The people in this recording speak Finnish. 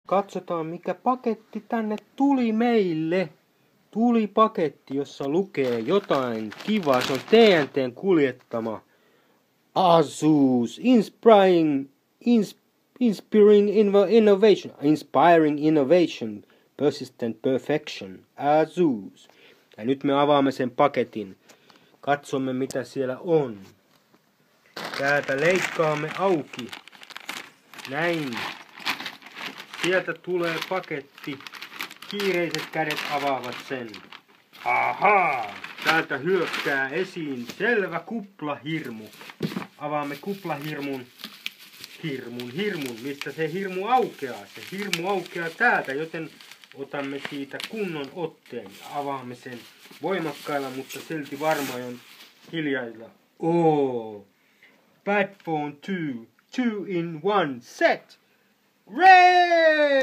Katsotaan mikä paketti tänne tuli meille. Tuli paketti, jossa lukee jotain kivaa. Se on TNT:n kuljettama Asus Inspiring Innovation, Persistent Perfection, Asus. Ja nyt me avaamme sen paketin. Katsomme mitä siellä on. Täältä leikkaamme auki. Näin. Sieltä tulee paketti. Kiireiset kädet avaavat sen. Ahaa! Täältä hyökkää esiin selvä kuplahirmu. Avaamme kuplahirmun. Hirmun. Mistä se hirmu aukeaa? Se hirmu aukeaa täältä, joten otamme siitä kunnon otteen ja avaamme sen voimakkailla, mutta silti varmaan hiljailla. Bad Phone 2 in 1 set. Ray!